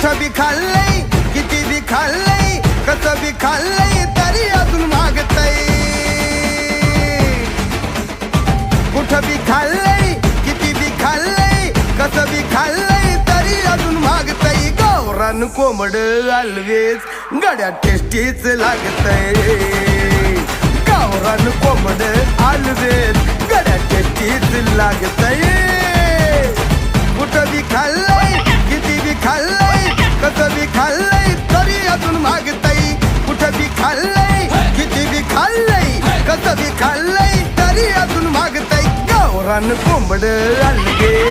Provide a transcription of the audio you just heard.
कुठं बी खाल्लंय किती बी खाल्लंय कसं बी खाल्लंय तरी अजून मागतय कुठं बी खाल्लंय किती बी खाल्लंय कसं बी खाल्लंय तरी अजून मागतय गावरान कोंबड आलवेज गड्या टेस्टीच लागतय गावरान कोंबड आलवेज गड्या टेस्टीच लागतय कुठं बी खाल्लंय किती बी खाल्लंय कसं बी खाल्लंय तरी अजून मागतय कुठं बी खाल्लंय किती बी खाल्लंय कसं बी खाल्लंय तरी अजून मागतय गावरान कोंबड आलवेज